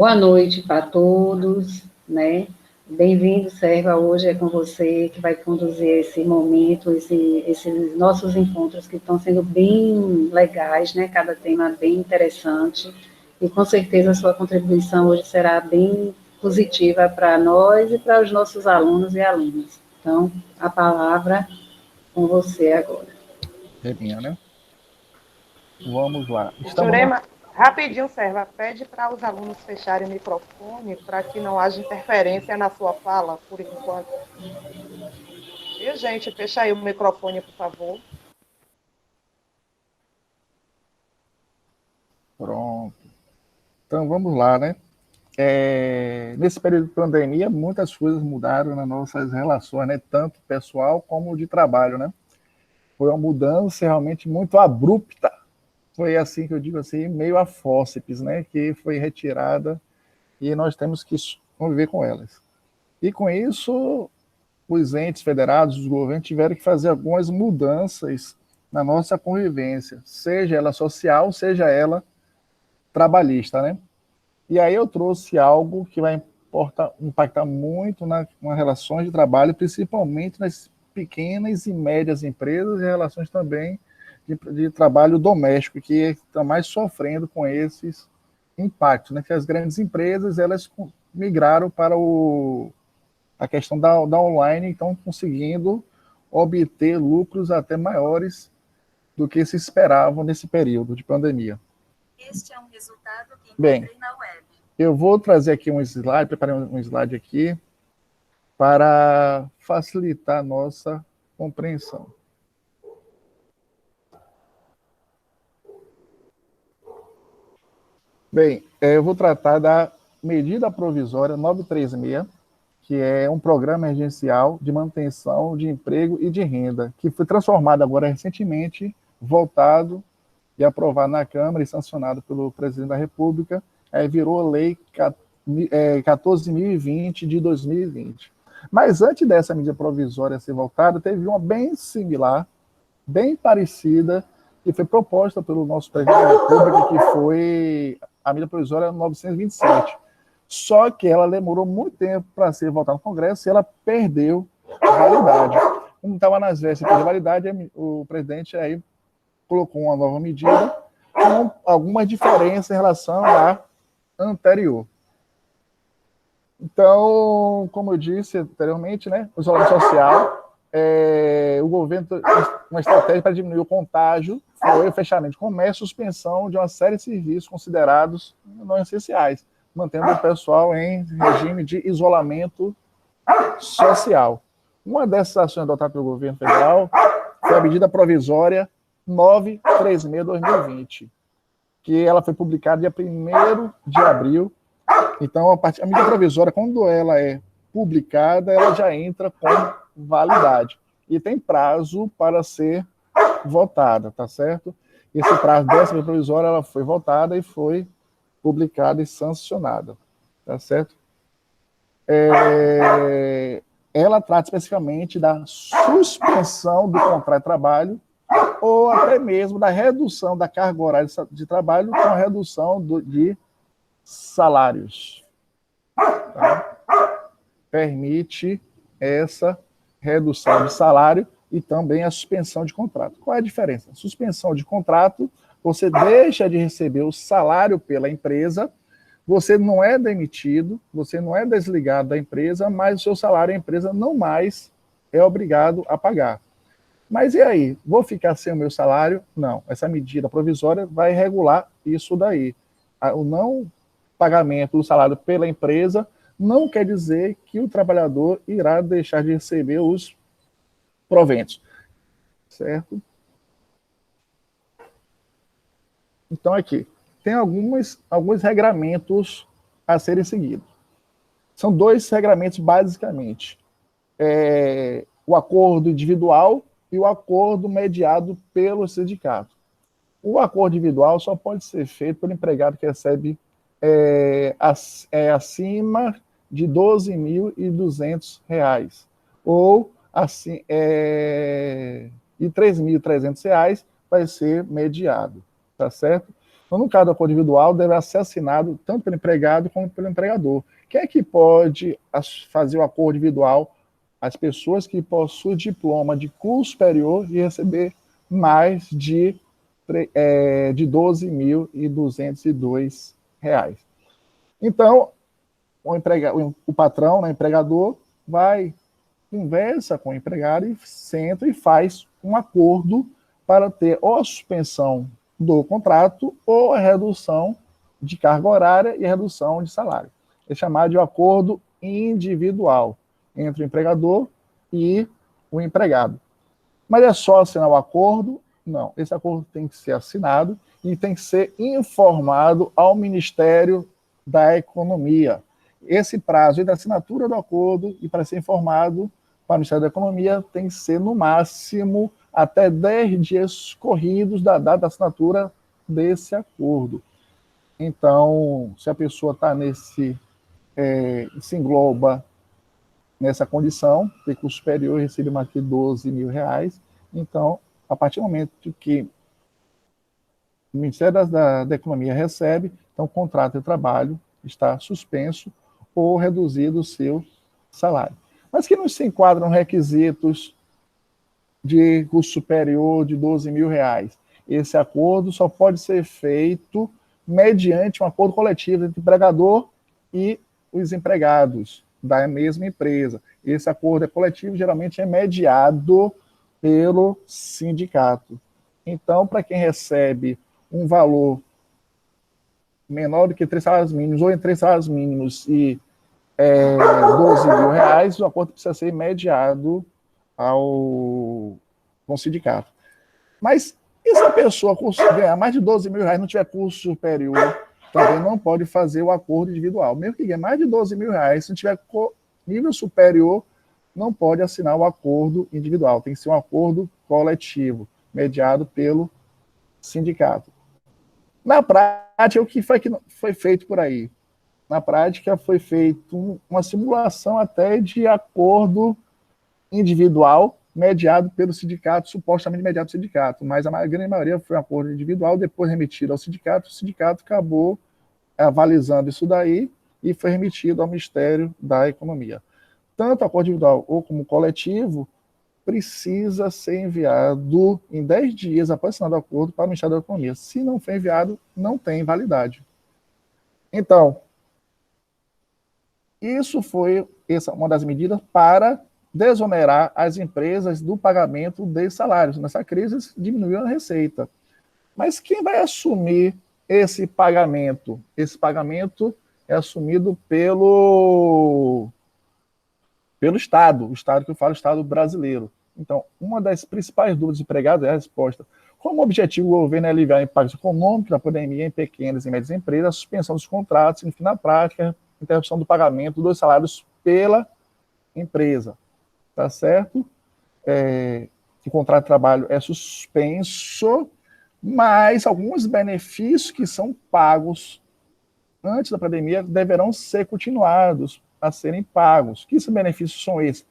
Boa noite para todos, né? Bem-vindo, Serva. Hoje é com você que vai conduzir esse momento, esses nossos encontros que estão sendo bem legais, né? Cada tema bem interessante. E com certeza a sua contribuição hoje será bem positiva para nós e para os nossos alunos e alunas. Então, a palavra com você agora. É minha, né? Vamos lá. Estamos na. Jurema, rapidinho, Serva, pede para os alunos fecharem o microfone para que não haja interferência na sua fala, por enquanto. Viu, gente? Fecha aí o microfone, por favor. Pronto. Então vamos lá, né? Nesse período de pandemia, muitas coisas mudaram nas nossas relações, né? Tanto pessoal como de trabalho, né? Foi uma mudança realmente muito abrupta. Foi assim que eu digo assim, meio a fórceps, né? Que foi retirada e nós temos que conviver com elas. E com isso, os entes federados, os governos tiveram que fazer algumas mudanças na nossa convivência, seja ela social, seja ela trabalhista, né? E aí eu trouxe algo que vai impactar muito nas relações de trabalho, principalmente nas pequenas e médias empresas e relações também de trabalho doméstico, que estão mais sofrendo com esses impactos, né? Que as grandes empresas, elas migraram para a questão da online e estão conseguindo obter lucros até maiores do que se esperavam nesse período de pandemia. Este é um resultado que encontrei na web. Eu vou trazer aqui um slide, preparei um slide aqui para facilitar a nossa compreensão. Bem, eu vou tratar da medida provisória 936, que é um programa emergencial de manutenção de emprego e de renda, que foi transformado agora recentemente, voltado e aprovado na Câmara e sancionado pelo presidente da República, virou a Lei 14.020 de 2020. Mas antes dessa medida provisória ser voltada, teve uma bem similar, bem parecida, que foi proposta pelo nosso presidente da República, que foi a medida provisória 927. Só que ela demorou muito tempo para ser votada no Congresso e ela perdeu a validade. Como estava nas vésperas de validade, o presidente aí colocou uma nova medida com algumas diferenças em relação à anterior. Então, como eu disse anteriormente, né, o isolamento social, o governo, uma estratégia para diminuir o contágio foi o fechamento de comércio, suspensão de uma série de serviços considerados não essenciais, mantendo o pessoal em regime de isolamento social. Uma dessas ações adotadas pelo governo federal foi a medida provisória 936/2020, que ela foi publicada dia 1º de abril. Então, a medida provisória, quando ela é publicada, ela já entra com validade. E tem prazo para ser votada, tá certo? Esse prazo dessa medida provisória, ela foi votada e foi publicada e sancionada, tá certo? Ela trata especificamente da suspensão do contrato de trabalho ou até mesmo da redução da carga horária de trabalho com a redução de salários. Tá? Permite essa redução de salário e também a suspensão de contrato. Qual é a diferença? Suspensão de contrato, você deixa de receber o salário pela empresa, você não é demitido, você não é desligado da empresa, mas o seu salário a empresa não mais é obrigado a pagar. Mas e aí? Vou ficar sem o meu salário? Não. Essa medida provisória vai regular isso daí. O não pagamento do salário pela empresa não quer dizer que o trabalhador irá deixar de receber os proventos. Certo? Então, aqui, tem alguns regramentos a serem seguidos. São 2 regramentos, basicamente. O acordo individual e o acordo mediado pelo sindicato. O acordo individual só pode ser feito pelo empregado que recebe acima de R$ 12.200, ou assim, e R$ 3.300 vai ser mediado, tá certo? Então, no caso do acordo individual, deve ser assinado tanto pelo empregado como pelo empregador. Quem é que pode fazer o acordo individual? As pessoas que possuem diploma de curso superior e receber mais de R$ 12.202. Então, o patrão, o empregador, conversa com o empregado e senta e faz um acordo para ter ou a suspensão do contrato ou a redução de carga horária e a redução de salário. É chamado de acordo individual entre o empregador e o empregado. Mas é só assinar o acordo? Não. Esse acordo tem que ser assinado e tem que ser informado ao Ministério da Economia. Esse prazo entre a assinatura do acordo e para ser informado para o Ministério da Economia tem que ser, no máximo, até 10 dias corridos da data da assinatura desse acordo. Então, se a pessoa está se engloba nessa condição, tem curso superior e recebe mais de R$ 12.000, então, a partir do momento que o Ministério da Economia recebe, então o contrato de trabalho está suspenso ou reduzido o seu salário. Mas que não se enquadram requisitos de curso superior de R$ 12.000. Esse acordo só pode ser feito mediante um acordo coletivo entre o empregador e os empregados da mesma empresa. Esse acordo é coletivo, geralmente é mediado pelo sindicato. Então, para quem recebe um valor menor do que 3 salários mínimos, ou em 3 salários mínimos e R$ 12.000, o acordo precisa ser mediado com o sindicato. Mas e se a pessoa ganhar mais de R$ 12.000 e não tiver curso superior, também não pode fazer o acordo individual. Mesmo que ganhe mais de R$ 12.000, se não tiver nível superior, não pode assinar o acordo individual. Tem que ser um acordo coletivo, mediado pelo sindicato. Na prática, o que foi feito por aí? Na prática, foi feita uma simulação até de acordo individual mediado pelo sindicato, supostamente mediado pelo sindicato, mas a grande maioria foi um acordo individual, depois remetido ao sindicato, o sindicato acabou avalizando isso daí e foi remetido ao Ministério da Economia. Tanto o acordo individual ou como coletivo precisa ser enviado em 10 dias após assinar o acordo para o Ministério da Economia. Se não for enviado, não tem validade. Então, isso foi uma das medidas para desonerar as empresas do pagamento de salários. Nessa crise, diminuiu a receita. Mas quem vai assumir esse pagamento? Esse pagamento é assumido pelo Estado, o Estado que eu falo, o Estado brasileiro. Então, uma das principais dúvidas do empregado é a resposta. Como objetivo do governo é aliviar impactos econômicos da pandemia em pequenas e médias empresas, a suspensão dos contratos, enfim, na prática, a interrupção do pagamento dos salários pela empresa. Tá certo? O contrato de trabalho é suspenso, mas alguns benefícios que são pagos antes da pandemia deverão ser continuados a serem pagos. Que esses benefícios são esses?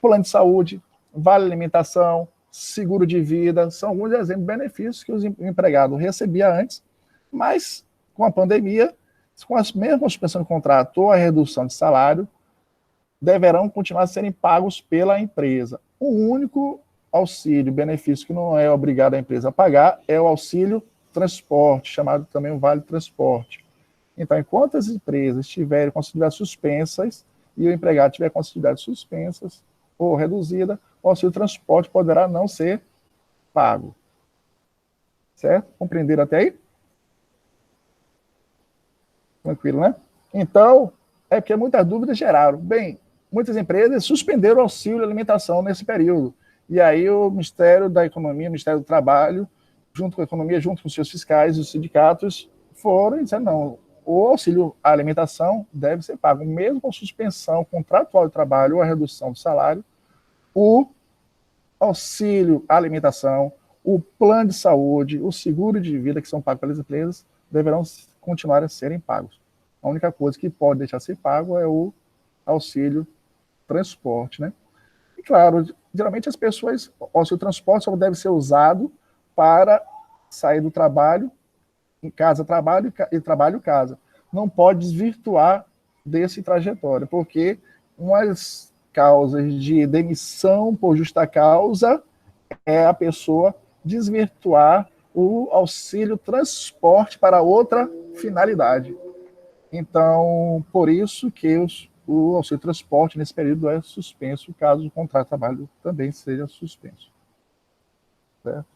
Plano de saúde, vale alimentação, seguro de vida, são alguns exemplos de benefícios que o empregado recebia antes, mas com a pandemia, com a mesma suspensão de contrato ou a redução de salário, deverão continuar a serem pagos pela empresa. O único auxílio, benefício que não é obrigado a empresa a pagar é o auxílio transporte, chamado também o Vale Transporte. Então, enquanto as empresas tiverem com atividades suspensas e o empregado tiver com atividades suspensas ou reduzida, o auxílio transporte poderá não ser pago. Certo? Compreenderam até aí? Tranquilo, né? Então, é porque muitas dúvidas geraram. Bem, muitas empresas suspenderam o auxílio alimentação nesse período. E aí o Ministério da Economia, o Ministério do Trabalho, junto com a economia, junto com os seus fiscais e os sindicatos, foram e disseram, não, o auxílio à alimentação deve ser pago, mesmo com suspensão contratual de trabalho ou a redução do salário, o auxílio à alimentação, o plano de saúde, o seguro de vida, que são pagos pelas empresas, deverão continuar a serem pagos. A única coisa que pode deixar de ser pago é o auxílio transporte, né? E claro, geralmente as pessoas, o auxílio transporte só deve ser usado para sair do trabalho casa, trabalho e trabalho, casa. Não pode desvirtuar desse trajetório, porque umas causas de demissão por justa causa é a pessoa desvirtuar o auxílio transporte para outra finalidade. Então, por isso que o auxílio transporte nesse período é suspenso, caso o contrato de trabalho também seja suspenso. Certo?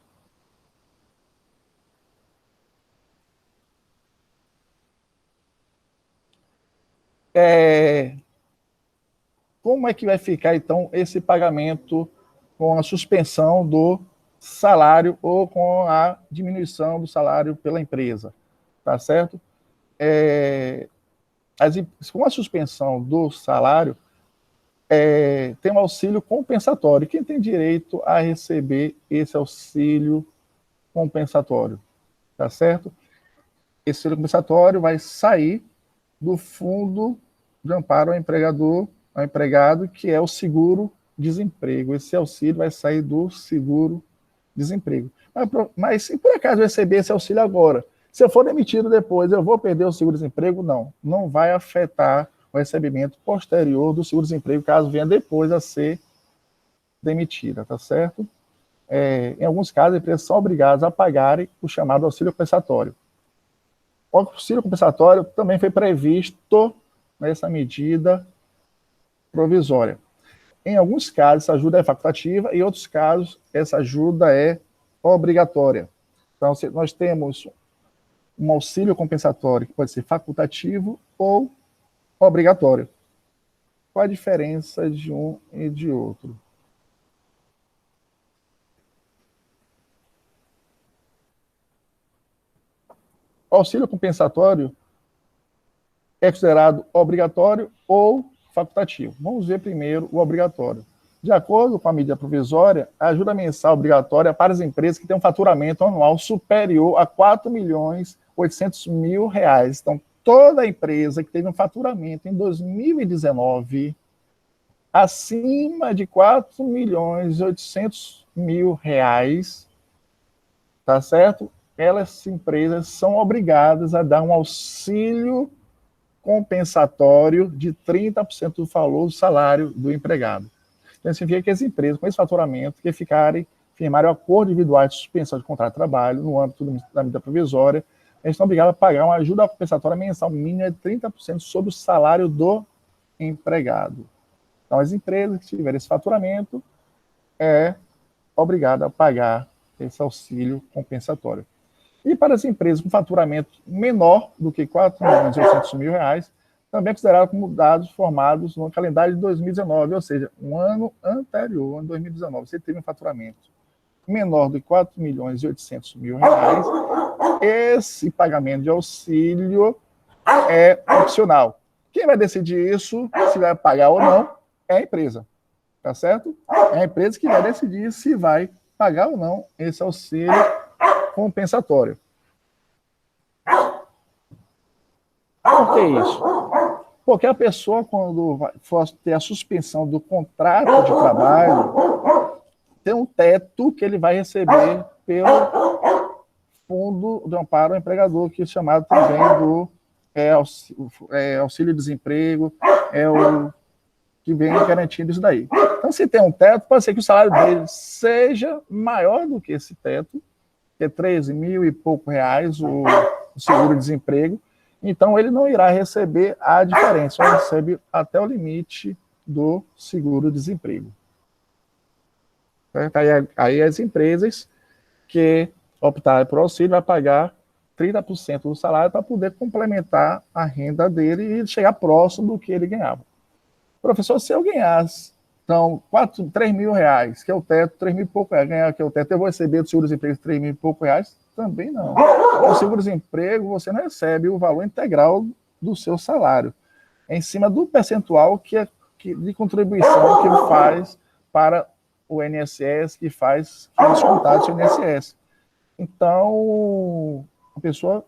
Como é que vai ficar, então, esse pagamento com a suspensão do salário ou com a diminuição do salário pela empresa? Tá certo? Com a suspensão do salário, tem um auxílio compensatório. Quem tem direito a receber esse auxílio compensatório? Tá certo? Esse auxílio compensatório vai sair do Fundo de Amparo ao Empregado, que é o seguro-desemprego. Esse auxílio vai sair do seguro-desemprego. Mas se por acaso eu receber esse auxílio agora, se eu for demitido depois, eu vou perder o seguro-desemprego? Não. Não vai afetar o recebimento posterior do seguro-desemprego, caso venha depois a ser demitida, tá certo? Em alguns casos, as empresas são obrigadas a pagarem o chamado auxílio compensatório. O auxílio compensatório também foi previsto nessa medida provisória. Em alguns casos, essa ajuda é facultativa, e em outros casos, essa ajuda é obrigatória. Então, nós temos um auxílio compensatório que pode ser facultativo ou obrigatório. Qual a diferença de um e de outro? O auxílio compensatório é considerado obrigatório ou facultativo. Vamos ver primeiro o obrigatório. De acordo com a medida provisória, a ajuda mensal obrigatória para as empresas que têm um faturamento anual superior a R$ 4.800.000. Então, toda empresa que teve um faturamento em 2019 acima de R$ 4.800.000, tá certo? Essas empresas são obrigadas a dar um auxílio compensatório de 30% do valor do salário do empregado. Então, significa que as empresas com esse faturamento que firmarem um acordo individual de suspensão de contrato de trabalho no âmbito da medida provisória, eles estão obrigados a pagar uma ajuda compensatória mensal mínima de 30% sobre o salário do empregado. Então, as empresas que tiverem esse faturamento é obrigada a pagar esse auxílio compensatório. E para as empresas com faturamento menor do que R$ 4.800.000, também é considerado como dados formados no calendário de 2019, ou seja, um ano anterior, em 2019. Você teve um faturamento menor do que R$ 4.800.000, esse pagamento de auxílio é opcional. Quem vai decidir isso, se vai pagar ou não, é a empresa, tá certo? É a empresa que vai decidir se vai pagar ou não esse auxílio compensatório. Por que isso? Porque a pessoa, quando for ter a suspensão do contrato de trabalho, tem um teto que ele vai receber pelo Fundo de Amparo ao Empregador, que é chamado também do auxílio-desemprego, o que vem garantindo isso daí. Então, se tem um teto, pode ser que o salário dele seja maior do que esse teto, que é 13 mil e pouco reais o seguro-desemprego, então ele não irá receber a diferença, só recebe até o limite do seguro-desemprego. Aí as empresas que optarem por auxílio vão pagar 30% do salário para poder complementar a renda dele e chegar próximo do que ele ganhava. Professor, se eu ganhasse, então, 3 mil reais, que é o teto, 3 mil e pouco reais, ganhar que é o teto, eu vou receber do seguro-desemprego 3 mil e pouco reais? Também não. O seguro-desemprego, você não recebe o valor integral do seu salário. É em cima do percentual de contribuição que faz para o INSS, que descontar do seu INSS. Então, a pessoa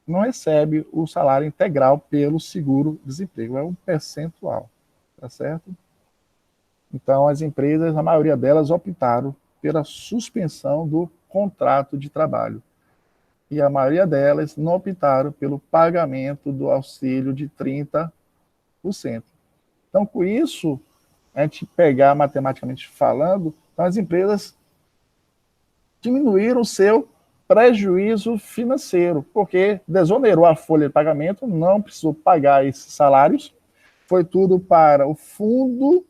não recebe o salário integral pelo seguro-desemprego, é um percentual, tá certo? Então, as empresas, a maioria delas, optaram pela suspensão do contrato de trabalho. e a maioria delas não optaram pelo pagamento do auxílio de 30%. Então, com isso, a gente pegar matematicamente falando, então as empresas diminuíram o seu prejuízo financeiro, porque desonerou a folha de pagamento, não precisou pagar esses salários, foi tudo para o fundo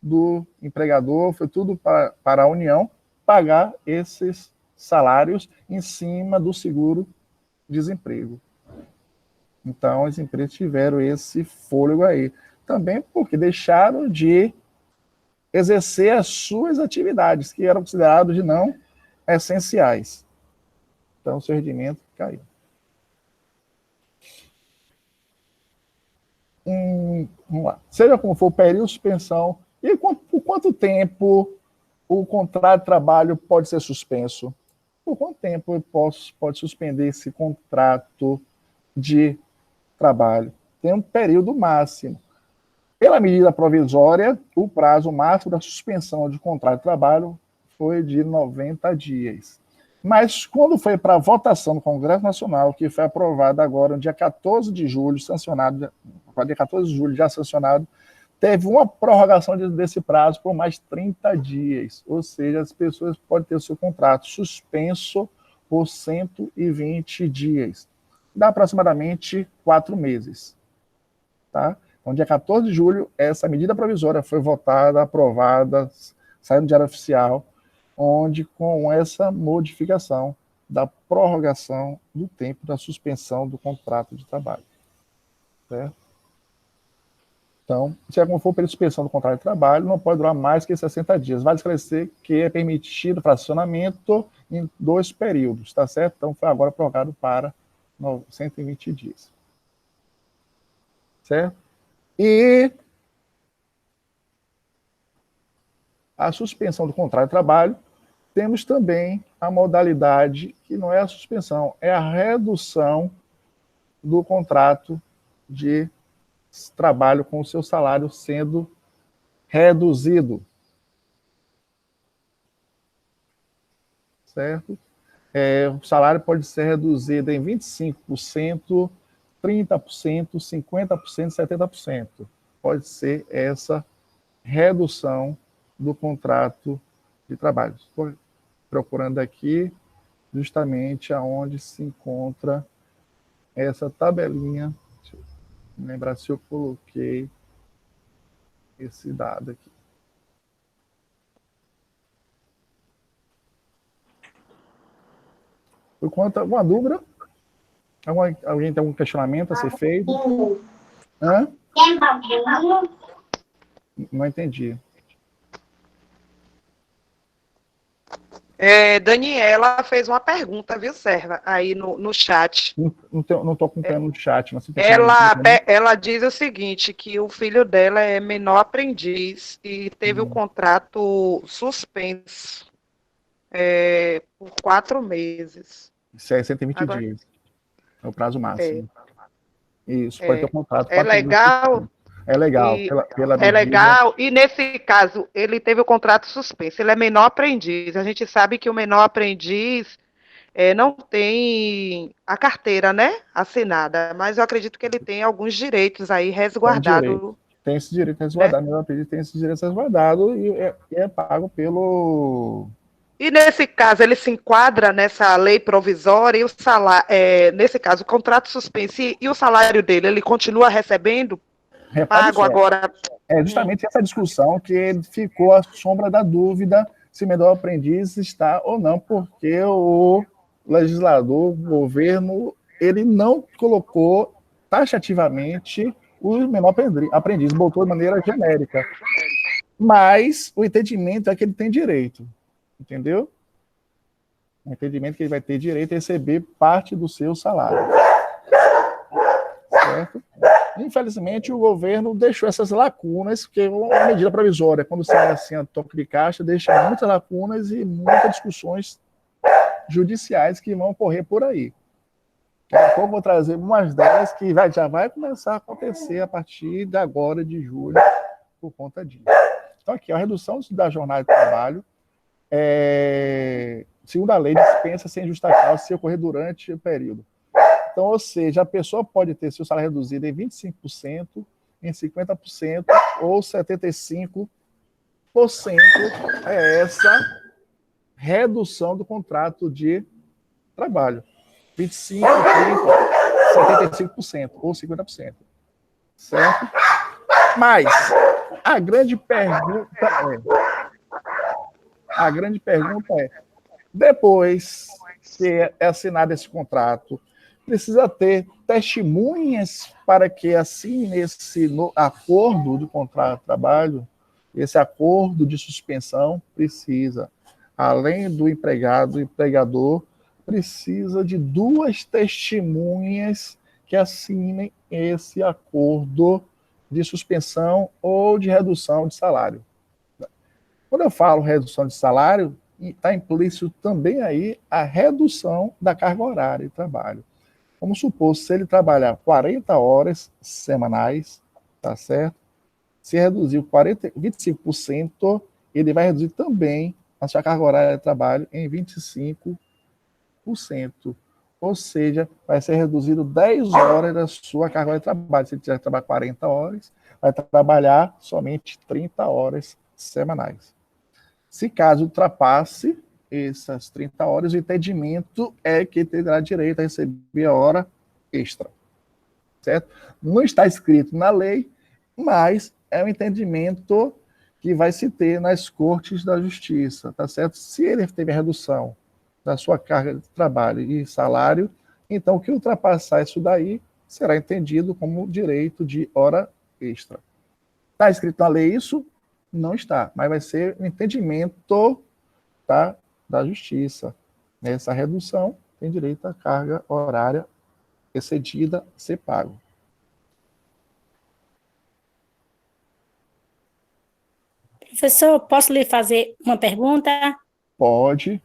do empregador, foi tudo para a União pagar esses salários em cima do seguro-desemprego. Então, as empresas tiveram esse fôlego aí. Também porque deixaram de exercer as suas atividades, que eram consideradas de não essenciais. Então, o seu rendimento caiu. Vamos lá. Seja como for o período de suspensão, e por quanto tempo o contrato de trabalho pode ser suspenso? Por quanto tempo eu pode suspender esse contrato de trabalho? Tem um período máximo. Pela medida provisória, o prazo máximo da suspensão de contrato de trabalho foi de 90 dias. Mas quando foi para a votação no Congresso Nacional, que foi aprovada agora no dia 14 de julho, sancionado, dia 14 de julho já sancionado, teve uma prorrogação desse prazo por mais 30 dias. Ou seja, as pessoas podem ter o seu contrato suspenso por 120 dias. Dá aproximadamente 4 meses. Tá? Então, dia 14 de julho, essa medida provisória foi votada, aprovada, saiu no Diário Oficial, onde com essa modificação da prorrogação do tempo da suspensão do contrato de trabalho. Certo? Então, se como for o período de suspensão do contrato de trabalho, não pode durar mais que 60 dias. Vale esclarecer que é permitido fracionamento em 2 períodos, tá certo? Então, foi agora prorrogado para 120 dias. Certo? E a suspensão do contrato de trabalho, temos também a modalidade que não é a suspensão, é a redução do contrato de trabalho com o seu salário sendo reduzido. Certo? O salário pode ser reduzido em 25%, 30%, 50%, 70%. Pode ser essa redução do contrato de trabalho. Estou procurando aqui justamente aonde se encontra essa tabelinha. Deixa eu lembrar se eu coloquei esse dado aqui. Por conta, alguma dúvida? Alguém tem algum questionamento a ser feito? Hã? Não entendi. Daniela fez uma pergunta, viu, Serva, aí no chat. Não estou acompanhando no chat. Mas ela diz o seguinte, que o filho dela é menor aprendiz e teve o contrato suspenso por 4 meses. Isso é 120 dias. É o prazo máximo. Isso, pode ter um contrato. É legal. É legal. É legal. E nesse caso, ele teve o contrato suspenso. Ele é menor aprendiz. A gente sabe que o menor aprendiz não tem a carteira, né, assinada. Mas eu acredito que ele tem alguns direitos aí resguardados. Tem esse direito resguardado. Menor aprendiz tem esse direito resguardado e é pago pelo... E nesse caso, ele se enquadra nessa lei provisória e o salário, nesse caso, o contrato suspenso e o salário dele, ele continua recebendo? Pago agora. É justamente essa discussão que ficou à sombra da dúvida se o menor aprendiz está ou não, porque o legislador, o governo, ele não colocou taxativamente o menor aprendiz, botou de maneira genérica. Mas o entendimento é que ele tem direito. Entendeu? O entendimento que ele vai ter direito a receber parte do seu salário. Certo? Infelizmente, o governo deixou essas lacunas, porque uma medida provisória, quando sai assim a toque de caixa, deixa muitas lacunas e muitas discussões judiciais que vão ocorrer por aí. Daqui a pouco eu vou trazer umas delas que já vai começar a acontecer a partir de agora, de julho, por conta disso. Então, aqui, a redução da jornada de trabalho segundo a lei, dispensa sem justa causa se ocorrer durante o período. Então, ou seja, a pessoa pode ter seu salário reduzido em 25%, em 50% ou 75%. É essa redução do contrato de trabalho. 25%, 30%, 75% ou 50%. Certo? Mas a grande pergunta é, depois que é assinado esse contrato, precisa ter testemunhas para que assine esse acordo de contrato de trabalho, esse acordo de suspensão precisa. Além do empregado, o empregador precisa de 2 testemunhas que assinem esse acordo de suspensão ou de redução de salário. Quando eu falo redução de salário, está implícito também aí a redução da carga horária de trabalho. Vamos supor, se ele trabalhar 40 horas semanais, tá certo? Se reduziu 25%, ele vai reduzir também a sua carga horária de trabalho em 25%. Ou seja, vai ser reduzido 10 horas da sua carga horária de trabalho. Se ele tiver que trabalhar 40 horas, vai trabalhar somente 30 horas semanais. Se caso ultrapasse essas 30 horas, o entendimento é que terá direito a receber a hora extra. Certo? Não está escrito na lei, mas é um entendimento que vai se ter nas cortes da justiça, tá certo? Se ele teve a redução da sua carga de trabalho e salário, então o que ultrapassar isso daí será entendido como direito de hora extra. Está escrito na lei isso? Não está, mas vai ser um entendimento, tá, da justiça. Nessa redução, tem direito à carga horária excedida ser pago. Professor, posso lhe fazer uma pergunta? Pode.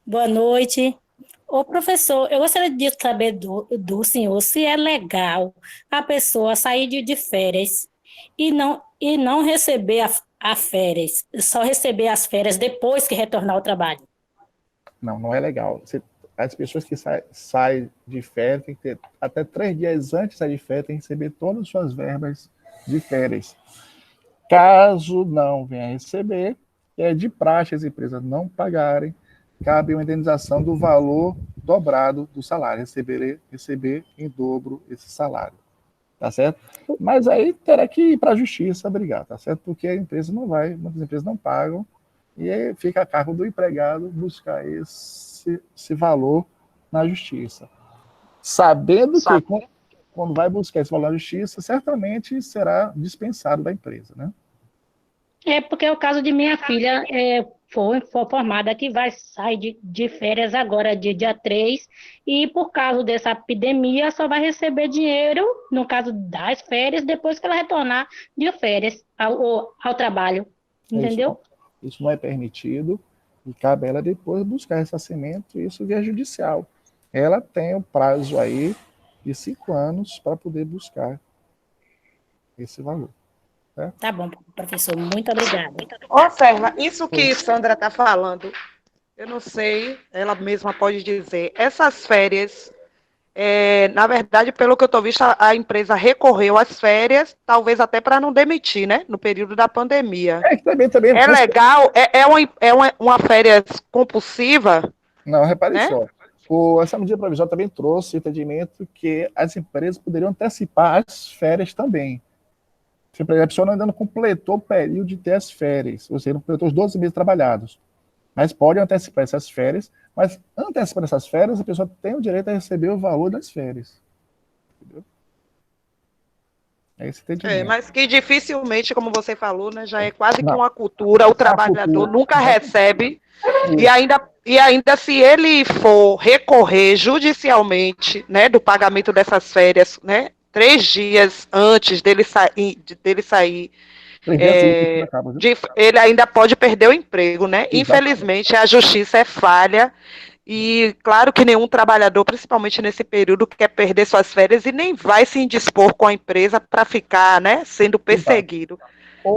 Boa noite. Ô, professor, eu gostaria de saber do senhor se é legal a pessoa sair de férias e não receber a férias, só receber as férias depois que retornar ao trabalho. Não é legal. As pessoas que saem de férias têm que ter até 3 dias antes de sair de férias, têm que receber todas as suas verbas de férias. Caso não venha a receber, é de praxe as empresas não pagarem, cabe uma indenização do valor dobrado do salário, receber em dobro esse salário, tá certo? Mas aí terá que ir para a justiça brigar, tá certo? Porque a empresa não vai, muitas empresas não pagam, e aí fica a cargo do empregado buscar esse valor na justiça. Sabendo que quando vai buscar esse valor na justiça, certamente será dispensado da empresa, né? É porque é o caso de minha filha, foi formada que vai sair de férias agora, dia 3, e por causa dessa epidemia só vai receber dinheiro, no caso das férias, depois que ela retornar de férias ao trabalho, entendeu? Isso não é permitido, e cabe ela depois buscar ressarcimento, isso via judicial. Ela tem o prazo aí de 5 anos para poder buscar esse valor. Tá bom, professor, muito obrigada. Observa, isso que Sandra está falando, eu não sei, ela mesma pode dizer, essas férias, na verdade, pelo que eu estou vendo, a empresa recorreu às férias, talvez até para não demitir, né, no período da pandemia. Também, é legal, uma férias compulsiva? Não, repare né? só, essa medida provisória também trouxe o entendimento que as empresas poderiam antecipar as férias também. Se a pessoa ainda não completou o período de ter as férias, ou seja, não completou os 12 meses trabalhados. Mas pode antecipar essas férias, mas antecipando essas férias, a pessoa tem o direito a receber o valor das férias. Entendeu? É esse entendimento. Mas que dificilmente, como você falou, né, já é quase que uma cultura, o trabalhador nunca recebe, e ainda se ele for recorrer judicialmente, né, do pagamento dessas férias, né, 3 dias antes dele sair, ele ainda pode perder o emprego, né? Exatamente. Infelizmente, a justiça é falha e claro que nenhum trabalhador, principalmente nesse período, quer perder suas férias e nem vai se indispor com a empresa para ficar, né, sendo perseguido.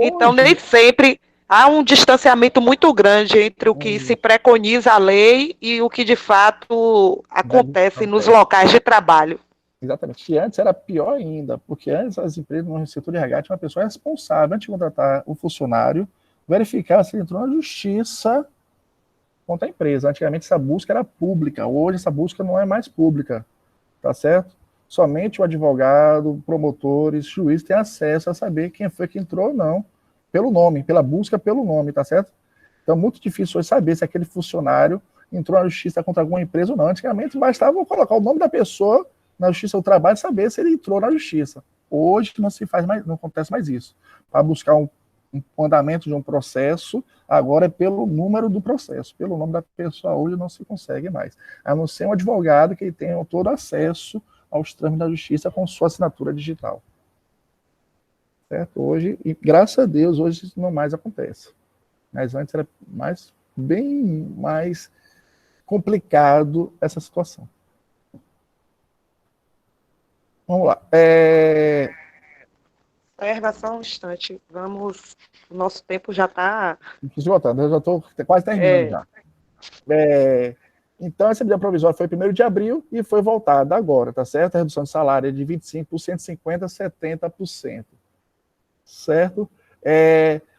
Então, nem sempre Há um distanciamento muito grande entre o que se preconiza a lei e o que de fato acontece nos locais de trabalho. Exatamente. E antes era pior ainda, porque antes as empresas no setor de RH tinha uma pessoa responsável antes de contratar o funcionário, verificar se ele entrou na justiça contra a empresa. Antigamente essa busca era pública, hoje essa busca não é mais pública, tá certo? Somente o advogado, promotores, juiz têm acesso a saber quem foi que entrou ou não, pelo nome, pela busca pelo nome, tá certo? Então é muito difícil hoje saber se aquele funcionário entrou na justiça contra alguma empresa ou não. Antigamente bastava colocar o nome da pessoa na justiça do trabalho e saber se ele entrou na justiça. Hoje não se faz mais, não acontece mais isso. Para buscar um andamento de um processo, agora é pelo número do processo, pelo nome da pessoa hoje não se consegue mais. A não ser um advogado que tenha todo acesso aos trâmites da justiça com sua assinatura digital. Certo? Hoje, e graças a Deus, hoje isso não mais acontece. Mas antes era bem mais complicado essa situação. Vamos lá. Serva só um instante. Vamos. O nosso tempo já está. Esgotando, eu já estou quase terminando já. Então, essa medida provisória foi 1º de abril e foi voltada agora, tá certo? A redução de salário é de 25%, 150%, 70%. Certo?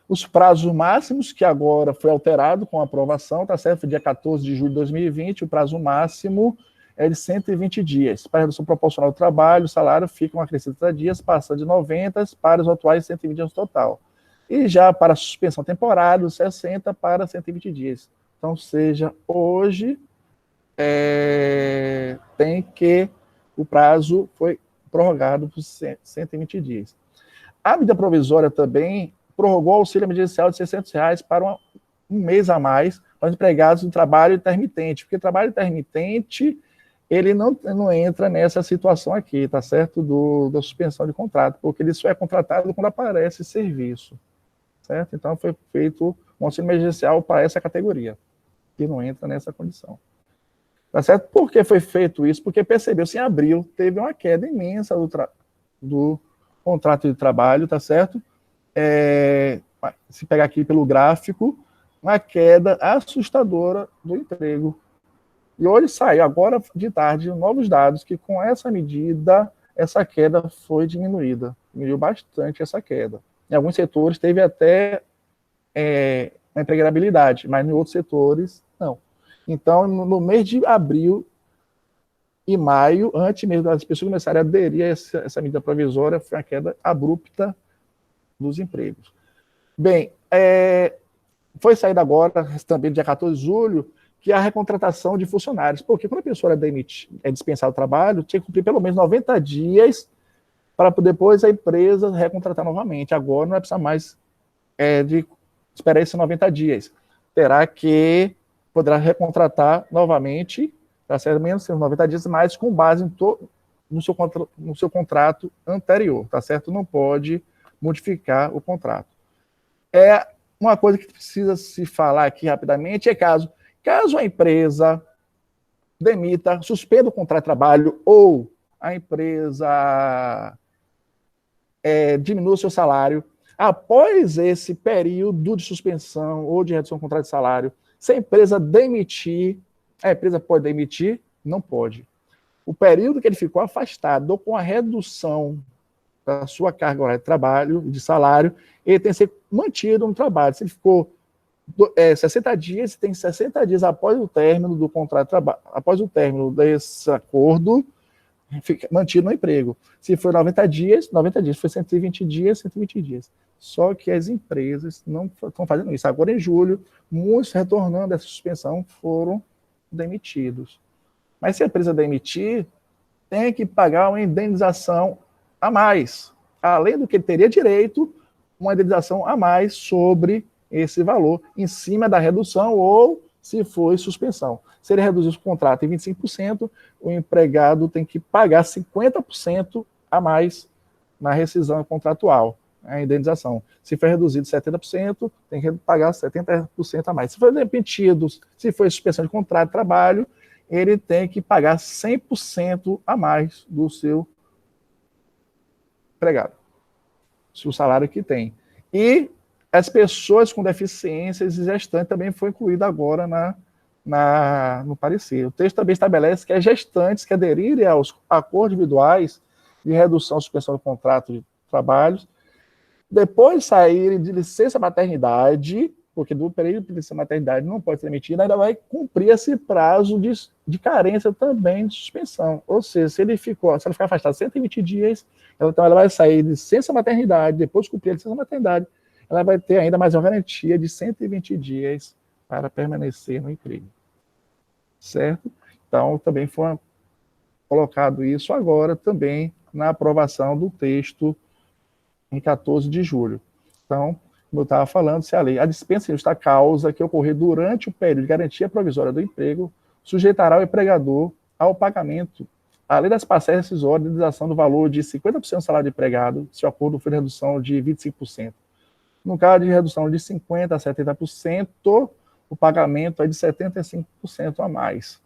Os prazos máximos, que agora foi alterado com a aprovação, tá certo? Foi dia 14 de julho de 2020, o prazo máximo é de 120 dias. Para a redução proporcional do trabalho, o salário fica uma acrescento de 30 dias, passa de 90 para os atuais 120 dias no total. E já para a suspensão temporária, 60 para 120 dias. Então, seja hoje, tem que o prazo foi prorrogado por 120 dias. A medida provisória também prorrogou o auxílio emergencial de R$600 para um mês a mais para os empregados do trabalho intermitente, porque trabalho intermitente ele não entra nessa situação aqui, tá certo? Da suspensão de contrato, porque ele só é contratado quando aparece serviço, certo? Então foi feito um auxílio emergencial para essa categoria, que não entra nessa condição. Tá certo? Por que foi feito isso? Porque percebeu-se em abril, teve uma queda imensa do contrato de trabalho, tá certo? Se pegar aqui pelo gráfico, uma queda assustadora do emprego. E hoje saiu, agora de tarde, novos dados que com essa medida, essa queda foi diminuída. Diminuiu bastante essa queda. Em alguns setores teve até uma empregabilidade, mas em outros setores, não. Então, no mês de abril e maio, antes mesmo das pessoas começarem a aderir a essa medida provisória, foi uma queda abrupta dos empregos. Bem, foi saído agora, também dia 14 de julho, que é a recontratação de funcionários. Porque quando a pessoa é dispensada do trabalho, tinha que cumprir pelo menos 90 dias para depois a empresa recontratar novamente. Agora não vai precisar mais de esperar esses 90 dias. Poderá recontratar novamente, tá certo? Menos 90 dias, mas com base no seu contrato anterior, tá certo? Não pode modificar o contrato. Uma coisa que precisa se falar aqui rapidamente é caso a empresa demita, suspenda o contrato de trabalho ou a empresa diminua o seu salário, após esse período de suspensão ou de redução do contrato de salário, se a empresa demitir, a empresa pode demitir? Não pode. O período que ele ficou afastado ou com a redução da sua carga horária de trabalho, de salário, ele tem que ser mantido no trabalho. Se ele ficou 60 dias, tem 60 dias após o término do contrato de trabalho, após o término desse acordo, fica mantido no emprego. Se for 90 dias, foi 120 dias, 120 dias. Só que as empresas não estão fazendo isso. Agora, em julho, muitos, retornando dessa suspensão, foram demitidos. Mas se a empresa demitir, tem que pagar uma indenização a mais, além do que ele teria direito, uma indenização a mais sobre esse valor, em cima da redução ou se foi suspensão. Se ele reduzir o contrato em 25%, o empregado tem que pagar 50% a mais na rescisão contratual, a indenização. Se for reduzido 70%, tem que pagar 70% a mais. Se for demitido, se for suspensão de contrato de trabalho, ele tem que pagar 100% a mais do seu empregado, o salário que tem. E as pessoas com deficiências e gestantes também foi incluído agora no parecer. O texto também estabelece que as gestantes que aderirem aos acordos individuais de redução ou suspensão do contrato de trabalho, depois de saírem de licença maternidade, porque do período de licença maternidade não pode ser demitida, ainda vai cumprir esse prazo de carência também de suspensão. Ou seja, se ele ficar afastado 120 dias, então ela vai sair de licença maternidade, depois de cumprir a licença maternidade, ela vai ter ainda mais uma garantia de 120 dias para permanecer no emprego. Certo? Então, também foi colocado isso agora também na aprovação do texto em 14 de julho. Então, como eu estava falando, se a dispensa de justa causa que ocorrer durante o período de garantia provisória do emprego sujeitará o empregador ao pagamento, além das parcelas rescisórias de indenização do valor de 50% do salário do empregado, se o acordo for de redução de 25%. No caso de redução de 50% a 70%, o pagamento é de 75% a mais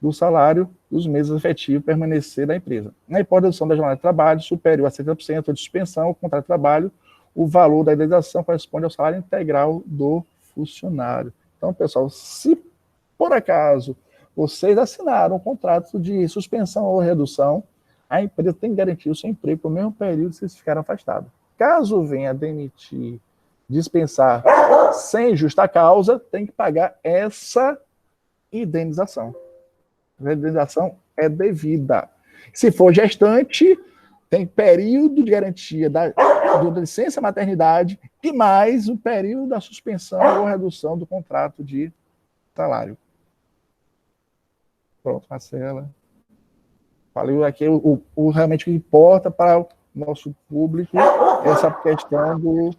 do salário dos meses efetivos permanecer da empresa. Na hipótese de redução da jornada de trabalho superior a 70% ou de suspensão do contrato de trabalho, o valor da indenização corresponde ao salário integral do funcionário. Então, pessoal, se por acaso vocês assinaram um contrato de suspensão ou redução, a empresa tem que garantir o seu emprego pelo mesmo período que vocês ficaram afastados. Caso venha demitir, dispensar sem justa causa, tem que pagar essa indenização. A indenização é devida. Se for gestante, tem período de garantia da licença maternidade e mais o período da suspensão ou redução do contrato de salário. Pronto, Marcela. Falei aqui realmente o que importa para o nosso público, essa questão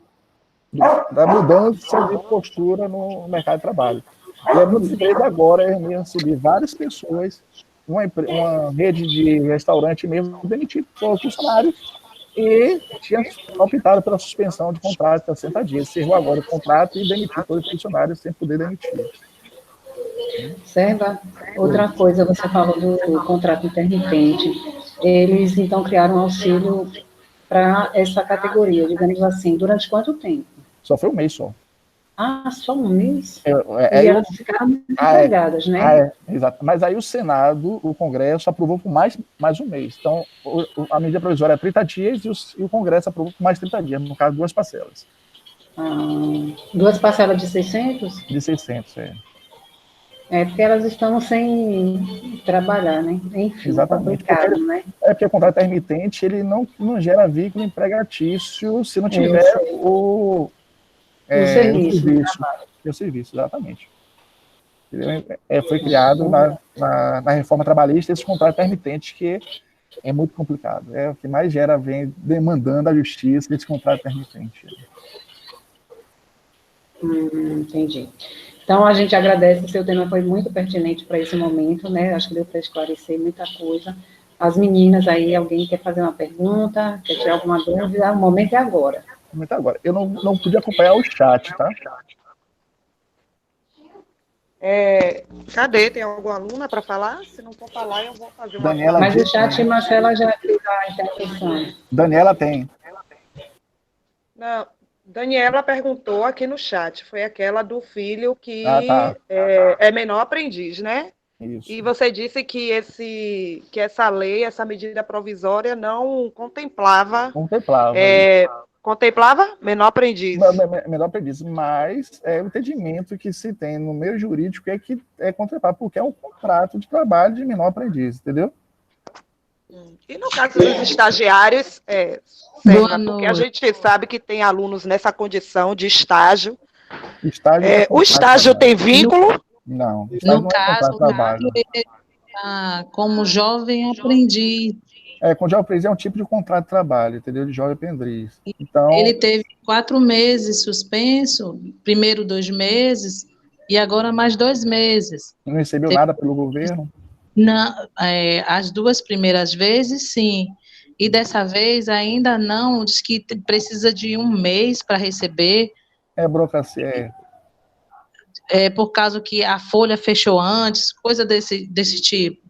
da mudança de postura no mercado de trabalho. E é muito segredo agora, eu recebi várias pessoas, uma rede de restaurante mesmo, demitiu os funcionários e tinha optado pela suspensão de contrato a 60 dias. Encerrou agora o contrato e demitiu todos os funcionários sem poder demitir. Serva, outra coisa, você falou do contrato intermitente. Eles, então, criaram um auxílio para essa categoria, digamos assim. Durante quanto tempo? Só foi um mês só. Ah, só um mês? E elas ficaram muito empregadas, né? Exato. Mas aí o Senado, o Congresso, aprovou por mais um mês. Então, a medida provisória é 30 dias e o Congresso aprovou por mais 30 dias, no caso, 2 parcelas. 2 parcelas de 600? De 600, porque elas estão sem trabalhar, né? Enfim, exatamente, complicado, né? Porque o contrato intermitente, ele não gera vínculo empregatício se não tiver o serviço, exatamente. Foi criado na reforma trabalhista esse contrato intermitente, que é muito complicado. É o que mais vem demandando a justiça desse contrato intermitente. Entendi. Então, a gente agradece, o seu tema foi muito pertinente para esse momento, né? Acho que deu para esclarecer muita coisa. As meninas aí, alguém quer fazer uma pergunta, quer tirar alguma dúvida? O momento é agora. O momento é agora. Eu não pude acompanhar o chat, tá? Cadê? Tem alguma aluna para falar? Se não for falar, eu vou fazer uma Daniela, mas o chat, Marcela já fez a intervenção. Daniela tem. Não, Daniela perguntou aqui no chat, foi aquela do filho que é menor aprendiz, né? Isso. E você disse que essa lei, essa medida provisória não contemplava... Contemplava menor aprendiz. Menor aprendiz, mas o entendimento que se tem no meio jurídico é que é contemplar, porque é um contrato de trabalho de menor aprendiz, entendeu? E no caso dos estagiários, porque a gente sabe que tem alunos nessa condição de estágio. O estágio tem vínculo? Não. No caso, como jovem aprendiz. Com jovem aprendiz é um tipo de contrato de trabalho, entendeu? De jovem aprendiz. Então, ele teve 4 meses suspenso, primeiro 2 meses, e agora mais 2 meses. Não recebeu nada pelo governo? Não, as 2 primeiras vezes, sim. E dessa vez ainda não, diz que precisa de 1 mês para receber. Burocracia, por causa que a folha fechou antes, coisa desse tipo.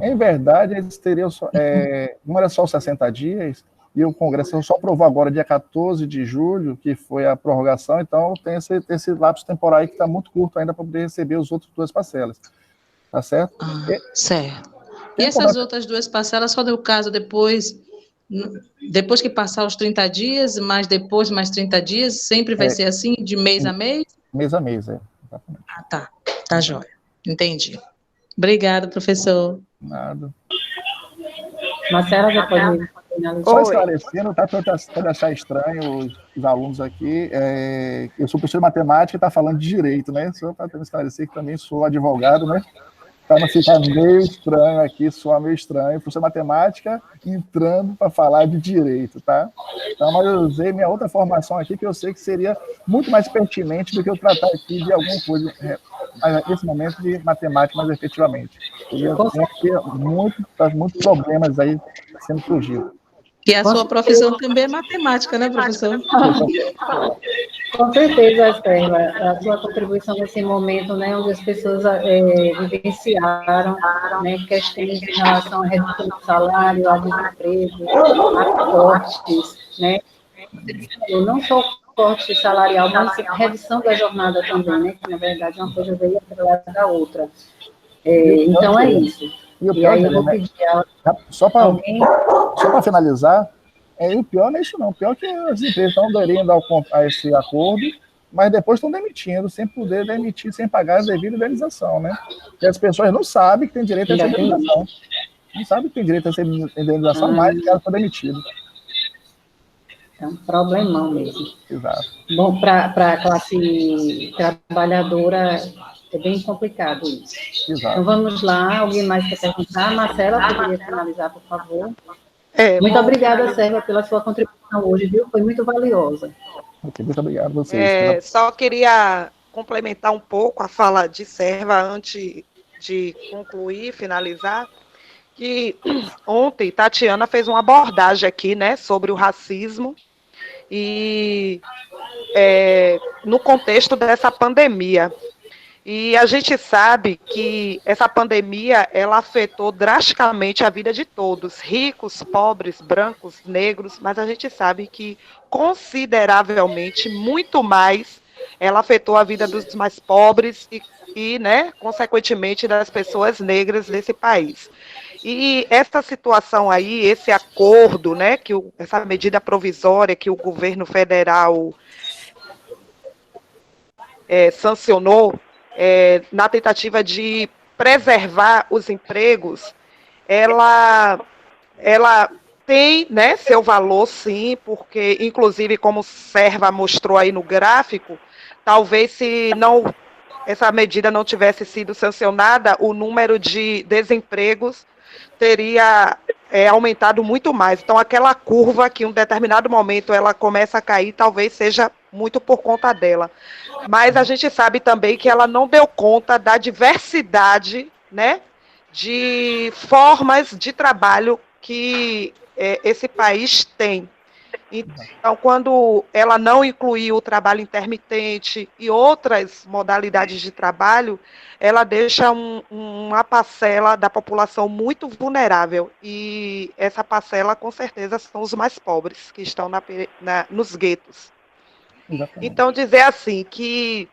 Em verdade, eles teriam não era só os 60 dias, e o Congresso só aprovou agora, dia 14 de julho, que foi a prorrogação, então tem esse lapso temporal aí que está muito curto ainda para poder receber as outras 2 parcelas, tá certo? Certo. E Tem essas outras 2 parcelas, só deu caso depois que passar os 30 dias, mais depois, mais 30 dias, sempre vai ser assim, de mês a mês? Mês a mês, exatamente. Tá. Tá jóia. Entendi. Obrigada, professor. Nada. Marcela, já pode finalizar? Só esclarecendo, tá? Para eu achar estranho os alunos aqui, eu sou professor de matemática e está falando de direito, né? Só para esclarecer que também sou advogado, né? Para não ficar meio estranho aqui, soar meio estranho, professor de matemática entrando para falar de direito, tá? Então, mas eu usei minha outra formação aqui, que eu sei que seria muito mais pertinente do que eu tratar aqui de alguma coisa, mas nesse momento de matemática, mais efetivamente. Tem aqui muitos problemas aí sendo surgidos. E a sua profissão também é matemática, né, professor? Com certeza, Estela, a sua contribuição nesse momento, né, onde as pessoas vivenciaram, né, questões em relação à redução do salário, ao desemprego, a cortes, né, não só corte salarial, mas redução da jornada também, né, que na verdade uma coisa veio atrelada da outra. Então é isso. E aí eu vou pedir só para finalizar, o pior não é isso não, o pior é que as empresas estão aderindo a esse acordo, mas depois estão demitindo, sem poder demitir, sem pagar a devida indenização, né? Porque as pessoas não sabem que tem direito a essa indenização. Não sabem que tem direito a essa indenização, mas o cara está demitido. É um problemão mesmo. Exato. Bom, para a classe trabalhadora é bem complicado isso. Exato. Então vamos lá, alguém mais quer perguntar? Marcela, poderia finalizar, por favor? Muito obrigada, Sérvia, pela sua contribuição hoje, viu? Foi muito valiosa. Muito obrigado a vocês. Só queria complementar um pouco a fala de Sérvia antes de concluir, finalizar, que ontem Tatiana fez uma abordagem aqui, né, sobre o racismo e no contexto dessa pandemia. E a gente sabe que essa pandemia, ela afetou drasticamente a vida de todos, ricos, pobres, brancos, negros, mas a gente sabe que consideravelmente, muito mais, ela afetou a vida dos mais pobres e né, consequentemente, das pessoas negras desse país. E essa situação aí, esse acordo, né, essa medida provisória que o governo federal sancionou, na tentativa de preservar os empregos, ela tem, né, seu valor, sim, porque, inclusive, como Serva mostrou aí no gráfico, talvez se essa medida não tivesse sido sancionada, o número de desempregos teria aumentado muito mais. Então, aquela curva que em um determinado momento ela começa a cair, talvez seja muito por conta dela. Mas a gente sabe também que ela não deu conta da diversidade, né, de formas de trabalho que esse país tem. Então, quando ela não incluiu o trabalho intermitente e outras modalidades de trabalho, ela deixa uma parcela da população muito vulnerável. E essa parcela, com certeza, são os mais pobres, que estão nos guetos. Exatamente. Então, dizer assim, que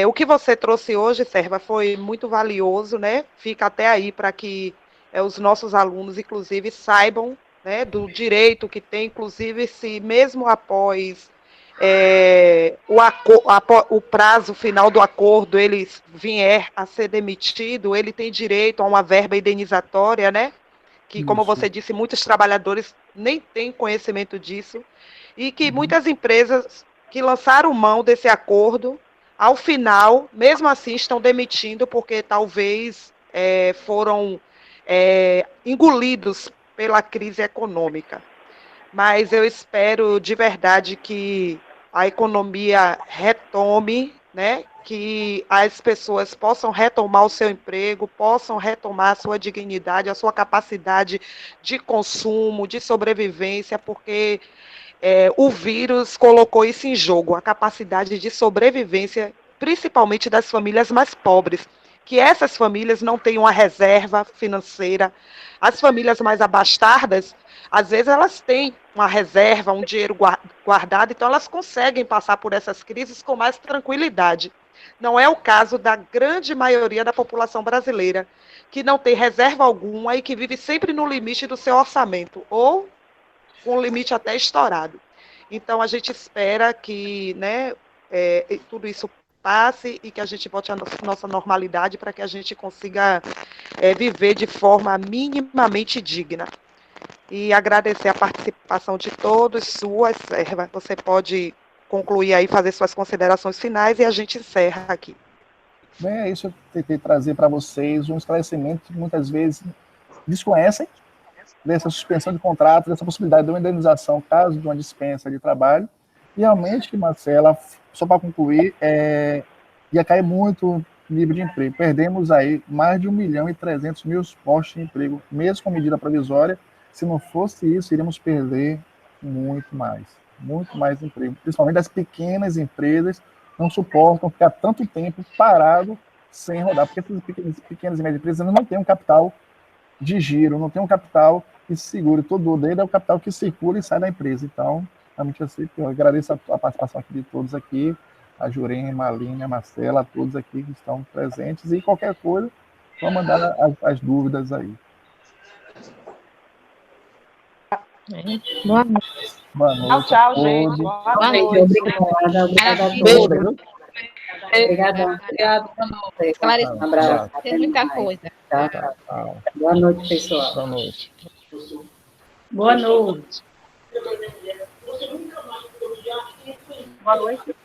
o que você trouxe hoje, Serva, foi muito valioso, né? Fica até aí para que os nossos alunos, inclusive, saibam, né, do direito que tem, inclusive, se mesmo após o prazo final do acordo ele vier a ser demitido, ele tem direito a uma verba indenizatória, né? Que, como você disse, muitos trabalhadores nem têm conhecimento disso, e que muitas empresas que lançaram mão desse acordo, ao final, mesmo assim, estão demitindo, porque talvez foram engolidos pela crise econômica. Mas eu espero de verdade que a economia retome, né, que as pessoas possam retomar o seu emprego, possam retomar a sua dignidade, a sua capacidade de consumo, de sobrevivência, porque o vírus colocou isso em jogo, a capacidade de sobrevivência, principalmente das famílias mais pobres, que essas famílias não têm uma reserva financeira. As famílias mais abastadas, às vezes elas têm uma reserva, um dinheiro guardado, então elas conseguem passar por essas crises com mais tranquilidade. Não é o caso da grande maioria da população brasileira, que não tem reserva alguma e que vive sempre no limite do seu orçamento, ou com um limite até estourado. Então, a gente espera que, né, tudo isso passe e que a gente volte à nossa normalidade para que a gente consiga viver de forma minimamente digna. E agradecer a participação de todos, sua, Serva. Você pode concluir aí, fazer suas considerações finais e a gente encerra aqui. Bem, é isso, eu tentei trazer para vocês um esclarecimento que muitas vezes desconhecem dessa suspensão de contrato, dessa possibilidade de uma indenização caso de uma dispensa de trabalho. E realmente, Marcela, só para concluir, ia cair muito o nível de emprego. Perdemos aí mais de 1.300.000 postos de emprego, mesmo com medida provisória. Se não fosse isso, iríamos perder muito mais emprego. Principalmente as pequenas empresas não suportam ficar tanto tempo parado sem rodar, porque essas pequenas e médias empresas não têm um capital de giro, não tem um capital que se segure. Todo o dele é o capital que circula e sai da empresa. Então, realmente eu agradeço a participação aqui de todos aqui, a Jurema, a Aline, a Marcela, a todos aqui que estão presentes, e qualquer coisa, vamos mandar as dúvidas aí. Boa noite. Boa noite. Tchau, gente. Boa noite. Obrigada a Beijo, todos. viu? Obrigadão. Obrigada. Um abraço. Tem muita coisa. Tchau, tchau. Boa noite, pessoal. Boa noite. Boa noite. Boa noite.